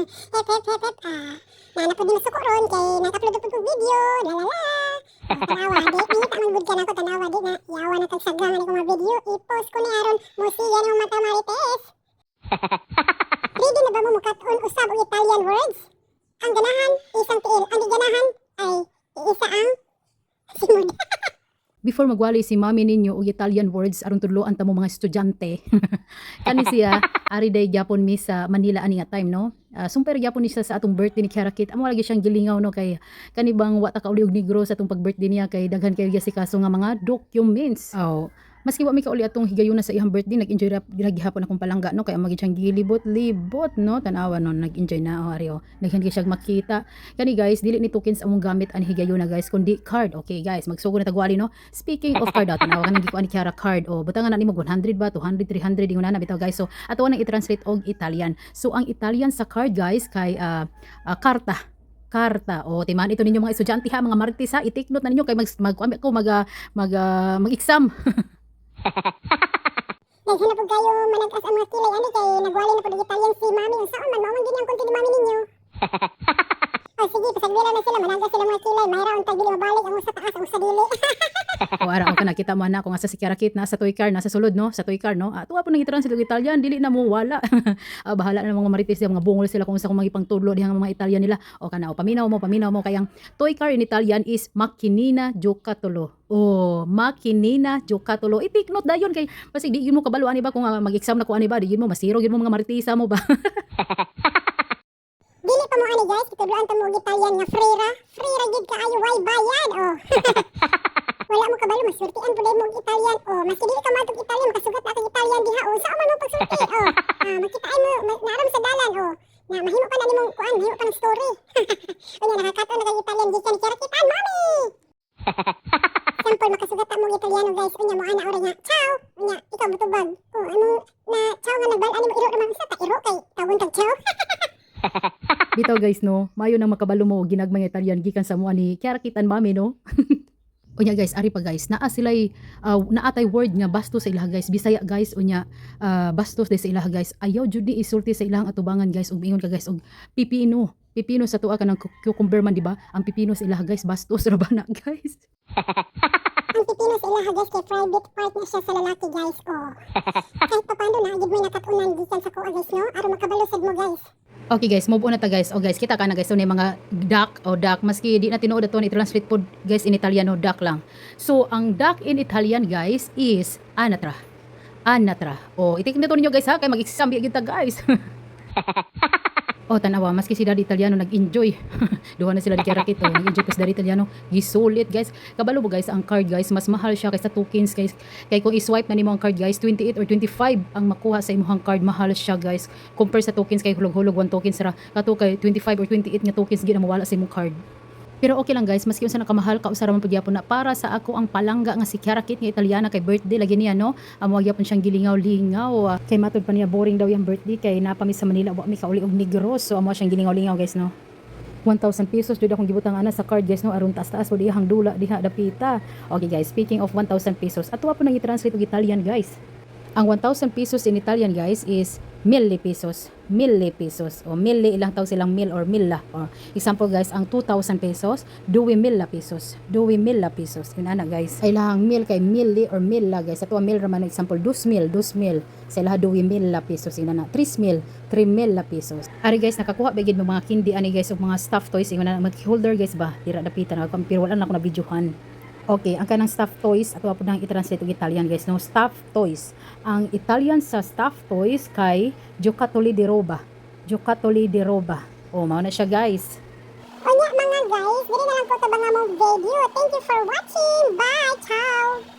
Hep, hep, hep, hep. Nanapod din sa koron kay nag-upload po kong video. Lalala. Tanawa, di tamang good ka na ko. Tanawa, di na. Yawa na tagsagangan ko mga video. I-post ko ni Aron. Musiyan yung mata marites. Ready na ba mo mukat-on usab og Italian words? Ang ganahan, isang tiil. Ang ganahan ay isa ang simod. Before magwali si mami ninyo og Italian words aron tudloan ta mo mga estudyante. Kani siya ari day gyapon mi sa Manila ani nga time no. Sumper gyapon ni siya sa atong birthday ni Karakit. Amo lagi siyang gilingaw no kay kani bang wa ta kauli og negro sa atong pag-birthday niya kay daghan kay si kaso nga mga documents. Oh. Maski wa mi kauli atong higayuna sa iyang birthday, nag-enjoy ra gihapon akong palangga no kay magid siyang gilibot-libot no tanawa no nag-enjoy na ari oh. Daghan kay siya makita. Kani guys, dili ni tokens among gamit ani higayuna guys kundi card. Okay guys, magsugod na tagwali no. Speaking of card tanawa kanang gikuan ni Kiara card oh. Butangan na nimo 100 ba 200 300 ingon na bitaw guys. So ato nang i-translate og Italian. So ang Italian sa card guys kay karta o timan ito ninyo mga estudyante ha mga marites ha i-take note na ninyo kay mag-exam. Naghanap po kayo managas ang mga kilay ani kay nagwali na po og Italian si mami. Saan man mao gini ang konti ni mami ninyo. Oh sige, pasagbira na sila managas sila mga kilay. Mayra untag dili mabalik ang usa taas ang usa dili. O ara ka nakita mo na kung asa si Karakit na sa toy car na sa sulod no sa toy car no tuwa po nang i-translate og Italian dili na mo wala. Bahala na mga marites mga bungol sila kung sa kung magipangtudlo dihang mga Italian nila o kana o paminaw mo kayang toy car in Italian is macchinina giocattolo. Oh, macchinina giocattolo. I-take note dayon kay kasi di yun mo kabalo ani ba kung mag-exam na ko ani ba di yun mo masiro yun mo mga maritisa mo ba. Dili pa mo ani guys, kitudloan ta mo og Italian nga frira. Frira gid kaayo way bayad oh. Wala mo kabalo masultian pud mo og Italian oh. Maski dili ka matug Italian makasugat na kag Italian diha oh. Sa man mo pagsulti oh. Makitaan mo naram sa dalan oh. Na mahimo pa na nimong kuan, mahimo pa ng story. Unya nakakato na kag Italian gikan ni Karakitan, mami. Sample makasugat mo og Italiano guys. Unya mo ana ora nga. Ciao. Unya ikaw motubag. Oh ano na ciao nga nagbal-an mo iro naman sa ta iro kay tawon kag ciao. Bitaw guys no, mayo nang makabalo mo ginagmay nga Italian gikan sa mo ni Karakitan mami no. Unya guys, ari pa guys, naa sila'y naatay word nga bastos sa ilaha guys. Bisaya guys, unya bastos de sa ilaha guys. Ayaw jud ni isulti sa ilang atubangan guys. Ug ingon ka guys og pipino. Pipino sa tuwa ka ng cucumber man di ba? Ang pipino sa ilaha guys, bastos ra ba na guys? Ang pipino sa ilaha guys kay private part na siya sa lalaki guys. Oh. Kahit pa paano na gid mo nakatunan gikan sa kuha guys no. Aron makabalo sad mo guys. Okay guys, move on na ta guys. O guys, kita ka na guys, so ni mga duck o duck, maski di na tinuod ato ni translate po guys in Italiano, duck lang. So ang duck in Italian guys is anatra. Anatra. O itik nito ninyo guys ha, kay mag-exam kita guys. O tanawa, maski si Daddy Italiano nag-enjoy. Duha na sila ni Karakit o nag-enjoy pa si Daddy Italiano. Gisulit guys. Kabalo mo guys, ang card guys, mas mahal siya kaysa tokens guys. Kay kung i-swipe na nimo ang card guys, 28 or 25 ang makuha sa imong card, mahal siya guys. Compare sa tokens kay hulog-hulog 1 tokens ra. Kato kay 25 or 28 nga tokens gid na mawala sa imong card. Pero okay lang guys, maski unsa nakamahal ka usara man pagyapon na para sa ako ang palangga nga si Karakit nga Italiana kay birthday lagi niya no. Amo gyapon siyang gilingaw-lingaw. Kay matud pa niya boring daw yung birthday kay napami sa Manila wa mi kauli og negros. So amo siyang gilingaw-lingaw guys no. 1,000 pesos jud akong gibutang ana sa card guys no aron taas-taas pud iyang dula diha dapita. Okay guys, speaking of 1,000 pesos, ato po nang i-translate og Italian guys. Ang 1,000 pesos in Italian guys is 1,000 pesos. 1,000 pesos. O 1,000 ilang tawag silang mil or milla. O example guys, ang 2,000 pesos, 2,000 pesos. 2,000 pesos. Yun ana guys. Ay lahang mil kay mili or milla guys. Ato ang mil raman example 2,000. Sa ilaha 2,000 pesos. Yun ana 3,000 pesos. Ari guys, nakakuha bigid mo mga kindi ani guys og mga stuffed toys. Yun ana mag-holder guys ba. Dira dapitan ako pero wala na ako na videohan. Okay, ang kanang stuffed toys, ato po nang i-translate og Italian guys, no? Stuffed toys. Ang Italian sa stuffed toys kay giocattoli di roba. Giocattoli di roba. Oh, mao na siya guys. Unya mga guys, dili na lang po tabang among video. Thank you for watching. Bye, ciao.